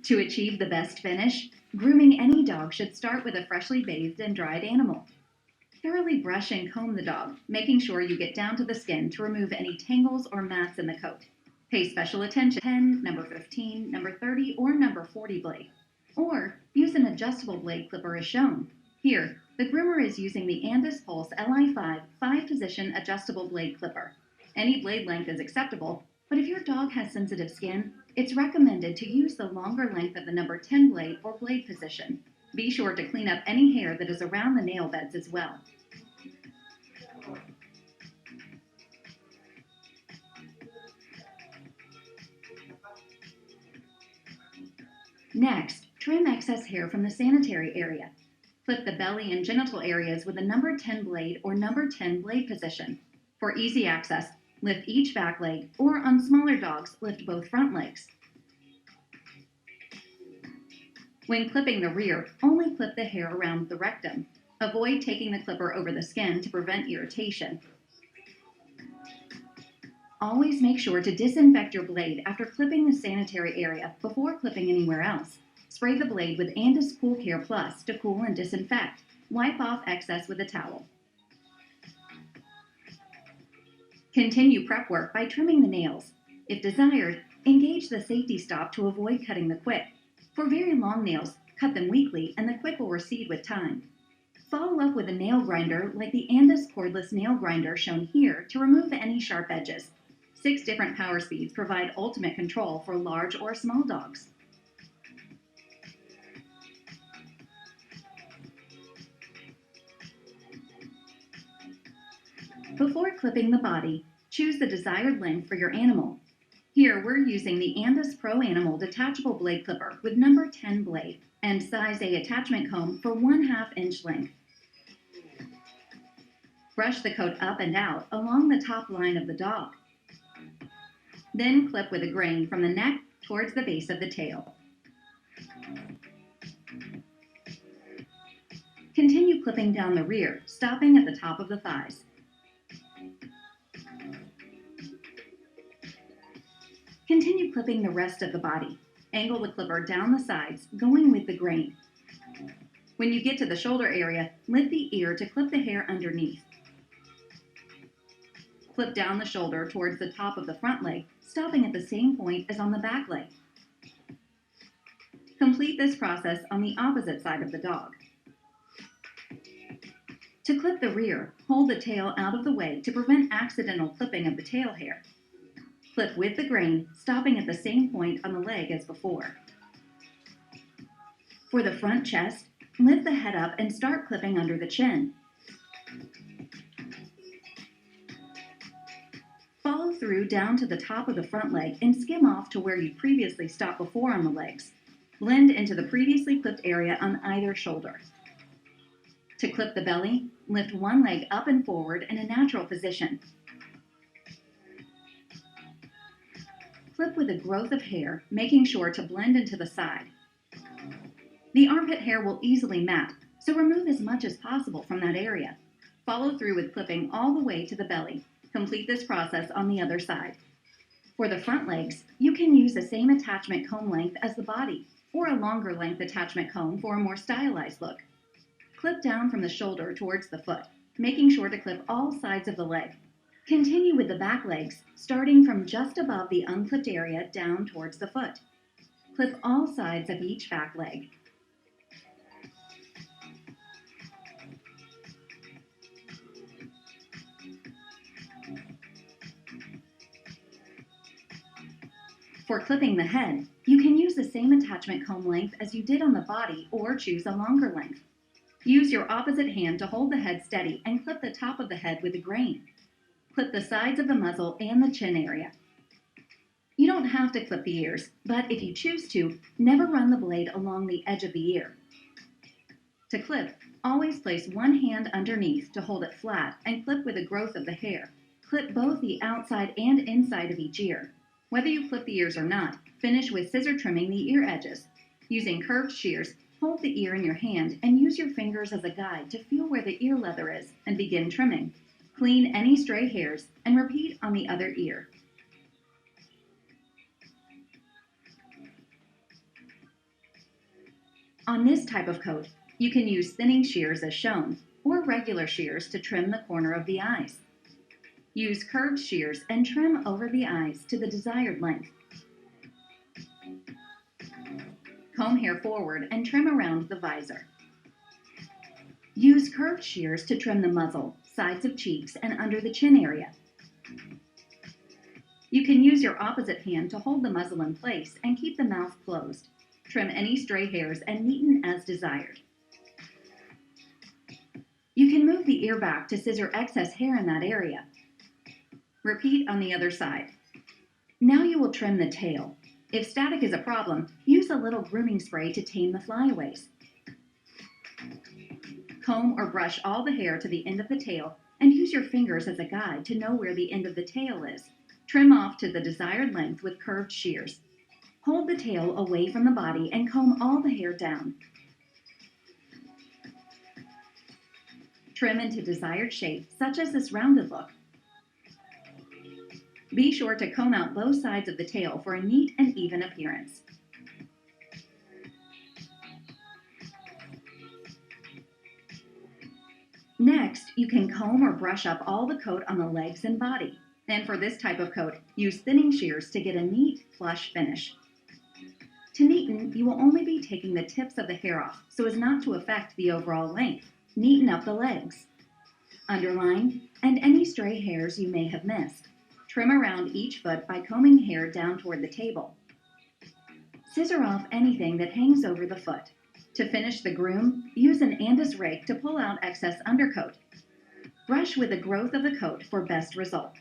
To achieve the best finish, grooming any dog should start with a freshly bathed and dried animal. Thoroughly brush and comb the dog, making sure you get down to the skin to remove any tangles or mats in the coat. Pay special attention to 10, number 15, number 30, or number 40 blade. Or use an adjustable blade clipper as shown. Here, the groomer is using the Andis Pulse Li5 5-position adjustable blade clipper. Any blade length is acceptable, but if your dog has sensitive skin, it's recommended to use the longer length of the number 10 blade or blade position. Be sure to clean up any hair that is around the nail beds as well. Next, trim excess hair from the sanitary area. Clip the belly and genital areas with a number 10 blade or number 10 blade position. For easy access, lift each back leg, or on smaller dogs, lift both front legs. When clipping the rear, only clip the hair around the rectum. Avoid taking the clipper over the skin to prevent irritation. Always make sure to disinfect your blade after clipping the sanitary area before clipping anywhere else. Spray the blade with Andis Cool Care Plus to cool and disinfect. Wipe off excess with a towel. Continue prep work by trimming the nails. If desired, engage the safety stop to avoid cutting the quick. For very long nails, cut them weakly and the quick will recede with time. Follow up with a nail grinder like the Andis cordless nail grinder shown here to remove any sharp edges. 6 different power speeds provide ultimate control for large or small dogs. Before clipping the body, choose the desired length for your animal. Here we're using the Andis Pro Animal detachable blade clipper with number 10 blade and size A attachment comb for 1/2 inch length. Brush the coat up and out along the top line of the dog. Then clip with a grain from the neck towards the base of the tail. Continue clipping down the rear, stopping at the top of the thighs. Continue clipping the rest of the body. Angle the clipper down the sides, going with the grain. When you get to the shoulder area, lift the ear to clip the hair underneath. Clip down the shoulder towards the top of the front leg, stopping at the same point as on the back leg. Complete this process on the opposite side of the dog. To clip the rear, hold the tail out of the way to prevent accidental clipping of the tail hair. Clip with the grain, stopping at the same point on the leg as before. For the front chest, lift the head up and start clipping under the chin. Follow through down to the top of the front leg and skim off to where you previously stopped before on the legs. Blend into the previously clipped area on either shoulder. To clip the belly, lift one leg up and forward in a natural position. Clip with a growth of hair, making sure to blend into the side. The armpit hair will easily mat, so remove as much as possible from that area. Follow through with clipping all the way to the belly. Complete this process on the other side. For the front legs, you can use the same attachment comb length as the body, or a longer length attachment comb for a more stylized look. Clip down from the shoulder towards the foot, making sure to clip all sides of the leg. Continue with the back legs, starting from just above the unclipped area down towards the foot. Clip all sides of each back leg. For clipping the head, you can use the same attachment comb length as you did on the body or choose a longer length. Use your opposite hand to hold the head steady and clip the top of the head with a grain. Clip the sides of the muzzle and the chin area. You don't have to clip the ears, but if you choose to, never run the blade along the edge of the ear. To clip, always place one hand underneath to hold it flat and clip with the growth of the hair. Clip both the outside and inside of each ear. Whether you clip the ears or not, finish with scissor trimming the ear edges. Using curved shears, hold the ear in your hand and use your fingers as a guide to feel where the ear leather is and begin trimming. Clean any stray hairs and repeat on the other ear. On this type of coat, you can use thinning shears as shown, or regular shears to trim the corner of the eyes. Use curved shears and trim over the eyes to the desired length. Comb hair forward and trim around the visor. Use curved shears to trim the muzzle, sides of cheeks, and under the chin area. You can use your opposite hand to hold the muzzle in place and keep the mouth closed. Trim any stray hairs and neaten as desired. You can move the ear back to scissor excess hair in that area. Repeat on the other side. Now you will trim the tail. If static is a problem, use a little grooming spray to tame the flyaways. Comb or brush all the hair to the end of the tail and use your fingers as a guide to know where the end of the tail is. Trim off to the desired length with curved shears. Hold the tail away from the body and comb all the hair down. Trim into desired shape, such as this rounded look. Be sure to comb out both sides of the tail for a neat and even appearance. Next, you can comb or brush up all the coat on the legs and body. And for this type of coat, use thinning shears to get a neat, flush finish. To neaten, you will only be taking the tips of the hair off so as not to affect the overall length. Neaten up the legs, underline, and any stray hairs you may have missed. Trim around each foot by combing hair down toward the table. Scissor off anything that hangs over the foot. To finish the groom, use an Andis rake to pull out excess undercoat. Brush with the growth of the coat for best result.